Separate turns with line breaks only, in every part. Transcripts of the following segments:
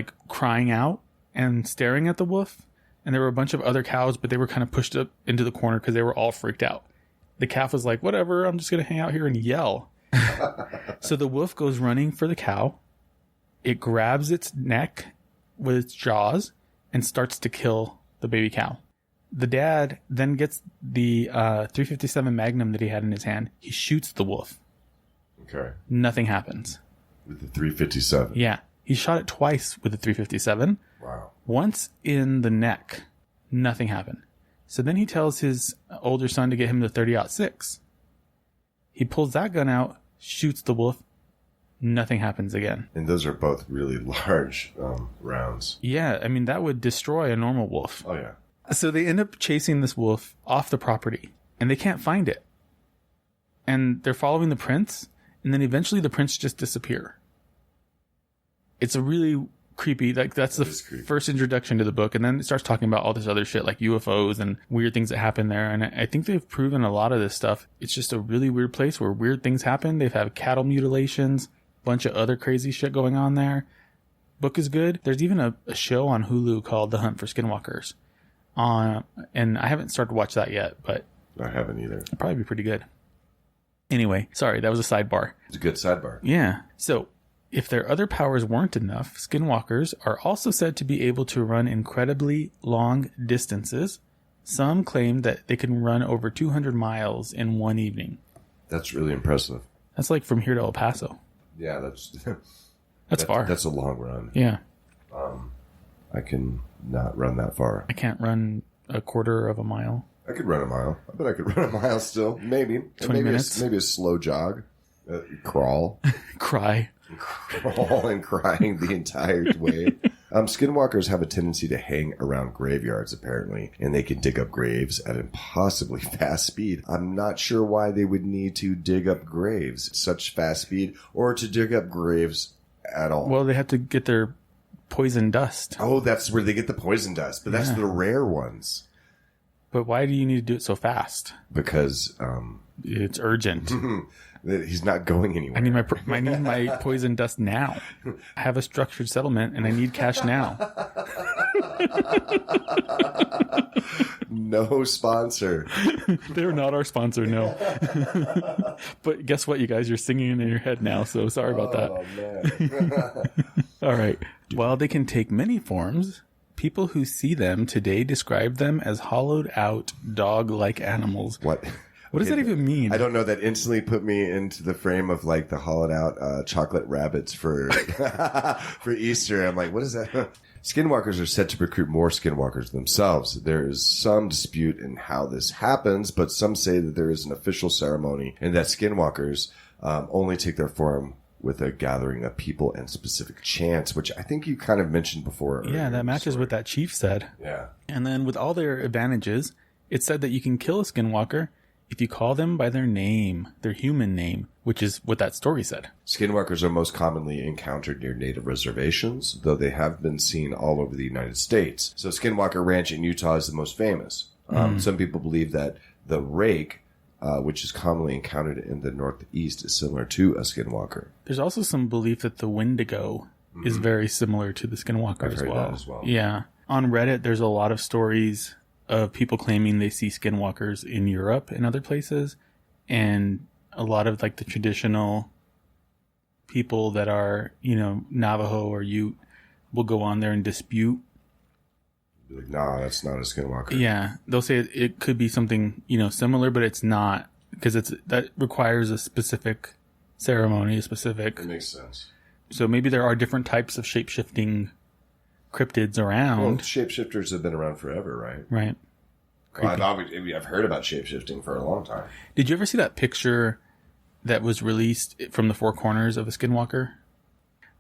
like crying out and staring at the wolf. And there were a bunch of other cows, but they were kind of pushed up into the corner because they were all freaked out. The calf was like, whatever, I'm just going to hang out here and yell. So the wolf goes running for the cow. It grabs its neck with its jaws and starts to kill the baby cow. The dad then gets the .357 Magnum that he had in his hand. He shoots the wolf.
Okay.
Nothing happens.
With the .357?
Yeah. He shot it twice with the .357.
Wow.
Once in the neck. Nothing happened. So then he tells his older son to get him the .30-06. He pulls that gun out, shoots the wolf. Nothing happens again.
And those are both really large rounds.
Yeah, I mean, that would destroy a normal wolf.
Oh, yeah.
So they end up chasing this wolf off the property, and they can't find it. And they're following the prints, and then eventually the prints just disappear. It's a really creepy, like that's the first introduction to the book, and then it starts talking about all this other shit like UFOs and weird things that happen there. And I think they've proven a lot of this stuff. It's just a really weird place where weird things happen. They've had cattle mutilations, bunch of other crazy shit going on there. Book is good. There's even a show on Hulu called The Hunt for Skinwalkers. And I haven't started to watch that yet, but
I haven't either.
It'll probably be pretty good. Anyway, sorry, that was a sidebar.
It's a good sidebar.
Yeah. So, if their other powers weren't enough, skinwalkers are also said to be able to run incredibly long distances. Some claim that they can run over 200 miles in one evening.
That's really impressive.
That's like from here to El Paso.
Yeah, that's
far.
That's a long run.
Yeah.
I can not run that far.
I can't run a quarter of a mile.
I could run a mile. I bet I could run a mile still. Maybe.
20 minutes.
Maybe a slow jog. Crawl.
Cry.
Crawl and crying the entire way. Skinwalkers have a tendency to hang around graveyards, apparently, and they can dig up graves at impossibly fast speed. I'm not sure why they would need to dig up graves at such fast speed, or to dig up graves at all.
Well, they have to get their poison dust.
Oh, that's where they get the poison dust, but that's the rare ones.
But why do you need to do it so fast?
Because
it's urgent.
He's not going anywhere.
I need my poison dust now. I have a structured settlement and I need cash now.
No sponsor.
They're not our sponsor, no. But guess what, you guys? You're singing in your head now, so sorry about that.
Man.
All right. While they can take many forms, people who see them today describe them as hollowed out dog-like animals. What does that even mean?
I don't know. That instantly put me into the frame of like the hollowed out chocolate rabbits for for Easter. I'm like, what is that? Skinwalkers are said to recruit more skinwalkers themselves. There is some dispute in how this happens, but some say that there is an official ceremony and that skinwalkers only take their form with a gathering of people and specific chants, which I think you kind of mentioned before.
Yeah, that matches what that chief said.
Yeah.
And then with all their advantages, it's said that you can kill a skinwalker if you call them by their name, their human name, which is what that story said. Skinwalkers
are most commonly encountered near native reservations, though they have been seen all over the United States. So Skinwalker Ranch in Utah is the most famous. Some people believe that the rake, which is commonly encountered in the Northeast, is similar to a skinwalker.
There's also some belief that the Wendigo is very similar to the skinwalker
I've heard that as well.
Yeah. On Reddit, there's a lot of stories of people claiming they see skinwalkers in Europe and other places. And a lot of like the traditional people that are, Navajo or Ute will go on there and dispute.
Like, nah, that's not a skinwalker.
Yeah. They'll say it could be something, similar, but it's not, because that requires a specific ceremony,
That makes sense.
So maybe there are different types of shape-shifting cryptids around.
Well, shapeshifters have been around forever, right?
Right.
Well, I've heard about shapeshifting for a long time.
Did you ever see that picture that was released from the Four Corners of a skinwalker?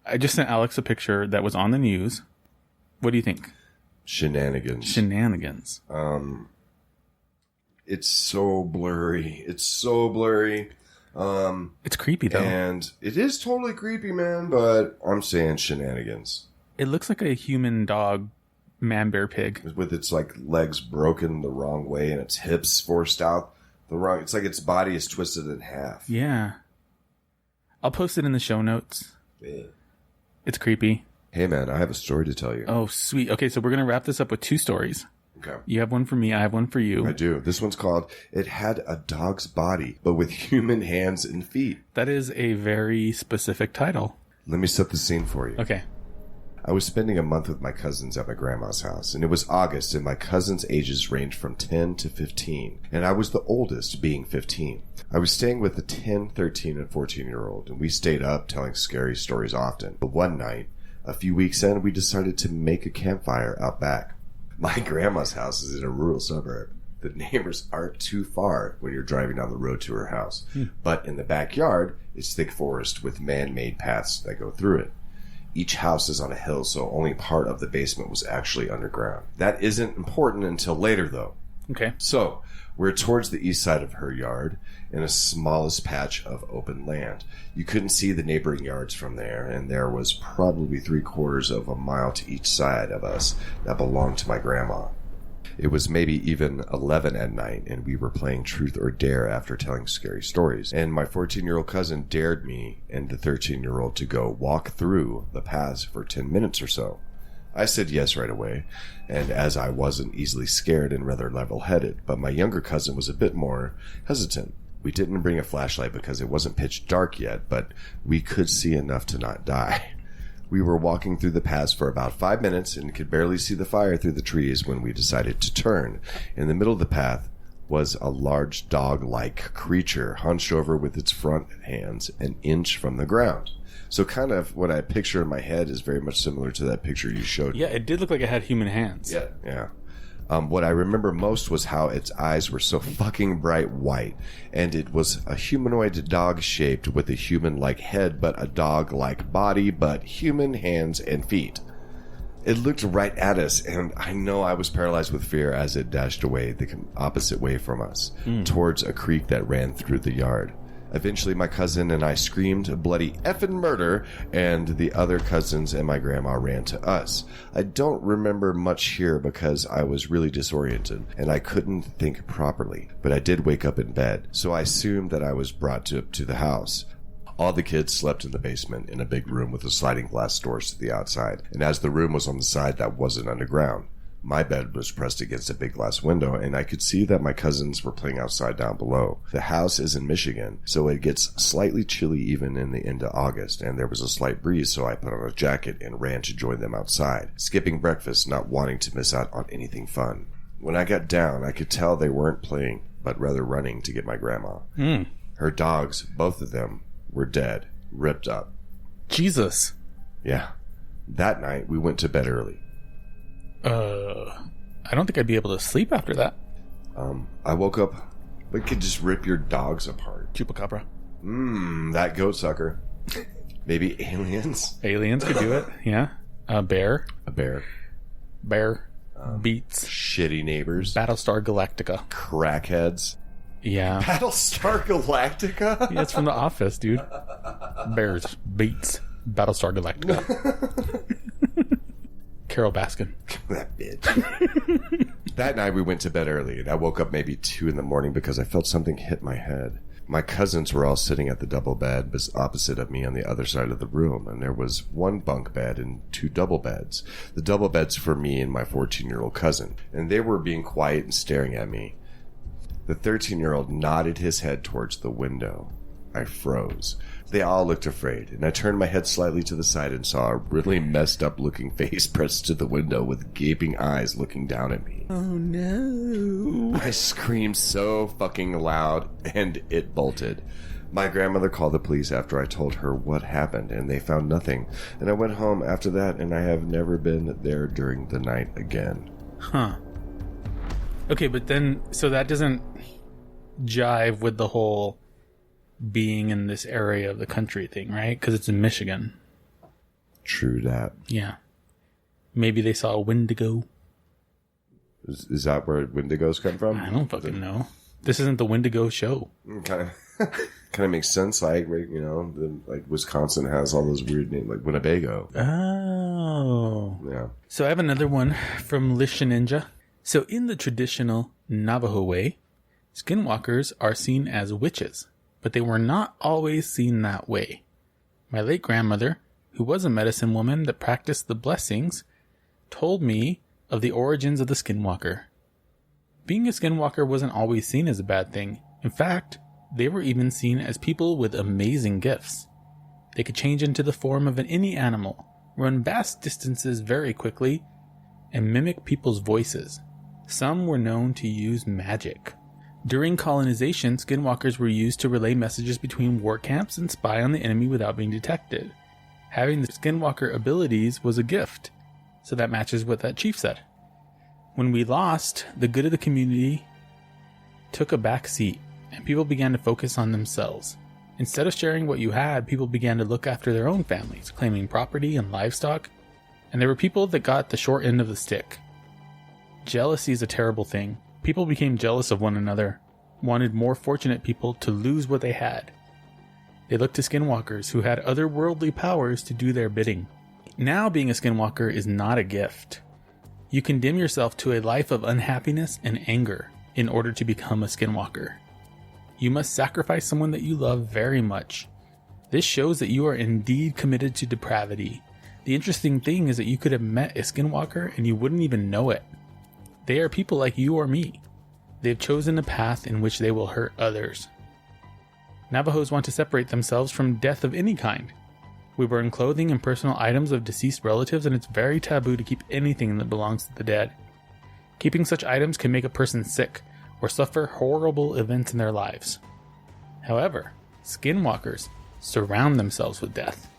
I just sent Alex a picture that was on the news. What do you think?
Shenanigans. It's so blurry. It's
creepy, though.
And it is totally creepy, man, but I'm saying shenanigans.
It looks like a human dog, man, bear, pig.
With its like legs broken the wrong way and its hips forced out the wrong. It's like its body is twisted in half.
Yeah. I'll post it in the show notes.
Yeah.
It's creepy.
Hey, man, I have a story to tell you.
Oh, sweet. Okay, so we're going to wrap this up with 2 stories.
Okay.
You have one for me. I have one for you.
I do. This one's called It Had a Dog's Body, but with Human Hands and Feet.
That is a very specific title.
Let me set the scene for you.
Okay.
I was spending a month with my cousins at my grandma's house, and it was August, and my cousins' ages ranged from 10 to 15, and I was the oldest, being 15. I was staying with a 10, 13, and 14-year-old, and we stayed up telling scary stories often. But one night, a few weeks in, we decided to make a campfire out back. My grandma's house is in a rural suburb. The neighbors aren't too far when you're driving down the road to her house. But in the backyard, it's thick forest with man-made paths that go through it. Each house is on a hill, so only part of the basement was actually underground. That isn't important until later, though.
Okay.
So, we're towards the east side of her yard, in a smallest patch of open land. You couldn't see the neighboring yards from there, and there was probably 3/4 of a mile to each side of us that belonged to my grandma. It was maybe even 11 at night, and we were playing Truth or Dare after telling scary stories. And my 14-year-old cousin dared me and the 13-year-old to go walk through the paths for 10 minutes or so. I said yes right away, and as I wasn't easily scared and rather level-headed, but my younger cousin was a bit more hesitant. We didn't bring a flashlight because it wasn't pitch dark yet, but we could see enough to not die. We were walking through the paths for about 5 minutes and could barely see the fire through the trees when we decided to turn. In the middle of the path was a large dog-like creature hunched over with its front hands an inch from the ground. So kind of what I picture in my head is very much similar to that picture you showed me.
Yeah, it did look like it had human hands.
Yeah. What I remember most was how its eyes were so fucking bright white, and it was a humanoid dog shaped with a human-like head, but a dog-like body, but human hands and feet. It looked right at us, and I know I was paralyzed with fear as it dashed away the opposite way from us, towards a creek that ran through the yard. Eventually, my cousin and I screamed bloody effing murder, and the other cousins and my grandma ran to us. I don't remember much here because I was really disoriented, and I couldn't think properly, but I did wake up in bed, so I assumed that I was brought to the house. All the kids slept in the basement in a big room with a sliding glass doors to the outside, and as the room was on the side that wasn't underground, my bed was pressed against a big glass window, and I could see that my cousins were playing outside down below. The house is in Michigan, so it gets slightly chilly even in the end of August, and there was a slight breeze, so I put on a jacket and ran to join them outside, skipping breakfast, not wanting to miss out on anything fun. When I got down, I could tell they weren't playing, but rather running to get my grandma. Her dogs, both of them, were dead, ripped up.
Jesus.
Yeah. That night, we went to bed early.
I don't think I'd be able to sleep after that.
I woke up. We could just rip your dogs apart.
Chupacabra.
That goat sucker. Maybe aliens?
Aliens could do it, yeah. A bear.
A bear.
Bear. Beats.
Shitty neighbors.
Battlestar Galactica.
Crackheads.
Yeah.
Battlestar Galactica?
Yeah, it's from The Office, dude. Bears. Beats. Battlestar Galactica. Carol Baskin.
That bitch. That night we went to bed early, and I woke up maybe 2 in the morning because I felt something hit my head. My cousins were all sitting at the double bed opposite of me on the other side of the room, and there was 1 bunk bed and 2 double beds. The double beds for me and my 14-year-old cousin, and they were being quiet and staring at me. The 13-year-old nodded his head towards the window. I froze. They all looked afraid, and I turned my head slightly to the side and saw a really messed up looking face pressed to the window with gaping eyes looking down at me.
Oh no.
I screamed so fucking loud, and it bolted. My grandmother called the police after I told her what happened, and they found nothing. And I went home after that, and I have never been there during the night again.
Huh. Okay, but then, so that doesn't jive with the whole being in this area of the country thing, right? Because it's in Michigan.
True that.
Yeah. Maybe they saw a Wendigo.
Is that where Wendigos come from?
I don't fucking know. This isn't the Wendigo show.
Kind of makes sense. Like, you know, like Wisconsin has all those weird names, like Winnebago.
Oh.
Yeah.
So I have another one from Lisha Ninja. So in the traditional Navajo way, skinwalkers are seen as witches, but they were not always seen that way. My late grandmother who was a medicine woman that practiced the blessings, told me of the origins of the skinwalker. Being a skinwalker wasn't always seen as a bad thing. In fact, they were even seen as people with amazing gifts. They could change into the form of any animal, run vast distances very quickly, and mimic people's voices. Some were known to use magic. During colonization, skinwalkers were used to relay messages between war camps and spy on the enemy without being detected. Having the skinwalker abilities was a gift, so that matches what that chief said. When we lost, the good of the community took a back seat, and people began to focus on themselves. Instead of sharing what you had, people began to look after their own families, claiming property and livestock, and there were people that got the short end of the stick. Jealousy is a terrible thing. People became jealous of one another, wanted more fortunate people to lose what they had. They looked to skinwalkers who had otherworldly powers to do their bidding. Now being a skinwalker is not a gift. You condemn yourself to a life of unhappiness and anger in order to become a skinwalker. You must sacrifice someone that you love very much. This shows that you are indeed committed to depravity. The interesting thing is that you could have met a skinwalker and you wouldn't even know it. They are people like you or me. They've chosen a path in which they will hurt others. Navajos want to separate themselves from death of any kind. We burn clothing and personal items of deceased relatives, and it's very taboo to keep anything that belongs to the dead. Keeping such items can make a person sick or suffer horrible events in their lives. However, skinwalkers surround themselves with death.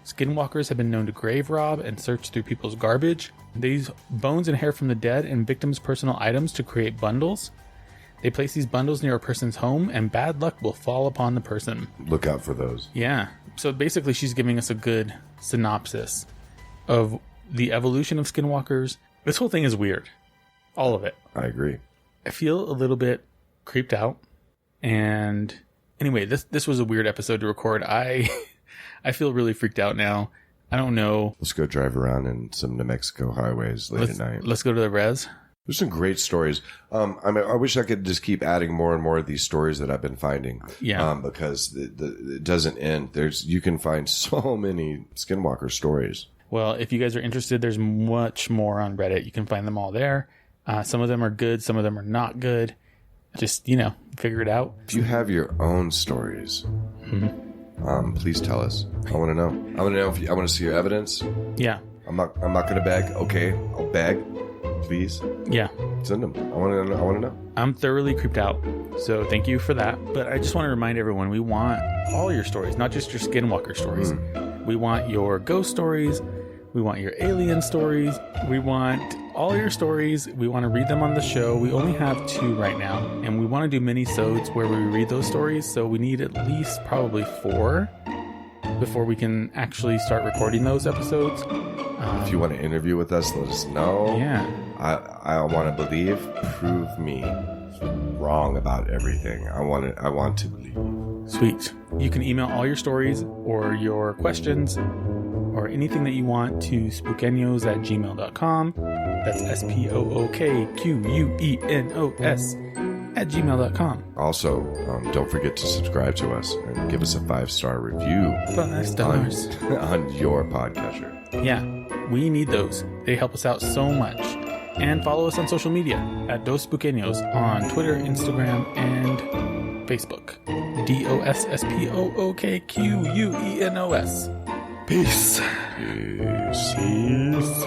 Skinwalkers have been known to grave rob and search through people's garbage. They use bones and hair from the dead and victims' personal items to create bundles. They place these bundles near a person's home, and bad luck will fall upon the person.
Look out for those.
Yeah. So basically, she's giving us a good synopsis of the evolution of skinwalkers. This whole thing is weird. All of it.
I agree.
I feel a little bit creeped out. And anyway, this was a weird episode to record. I feel really freaked out now. I don't know.
Let's go drive around in some New Mexico highways late at night.
Let's go to the res.
There's some great stories. I wish I could just keep adding more and more of these stories that I've been finding.
Yeah.
Because it doesn't end. You can find so many skinwalker stories.
Well, if you guys are interested, there's much more on Reddit. You can find them all there. Some of them are good. Some of them are not good. Just, figure it out.
If you have your own stories, please tell us. I want to know. I want to know I want to see your evidence.
Yeah.
I'm not going to beg. Okay, I'll beg. Please.
Yeah.
Send them. I want to know.
I'm thoroughly creeped out. So thank you for that. But I just want to remind everyone, we want all your stories, not just your skinwalker stories. We want your ghost stories. We want your alien stories. We want all your stories. We want to read them on the show. We only have 2 right now, and we want to do mini-sodes where we read those stories. So we need at least probably 4 before we can actually start recording those episodes.
If you want to interview with us, let us know.
Yeah.
I want to believe. Prove me wrong about everything. I want to believe.
Sweet. You can email all your stories or your questions or anything that you want to spookenos@gmail.com. That's SPOOKQUENOS@gmail.com.
Also, don't forget to subscribe to us and give us a 5-star review
5 stars
on your podcatcher.
Yeah, we need those. They help us out so much. And follow us on social media at Dos Spookenos on Twitter, Instagram, and Facebook. DOSSPOOKQUENOS. Peace.
Peace.
Peace.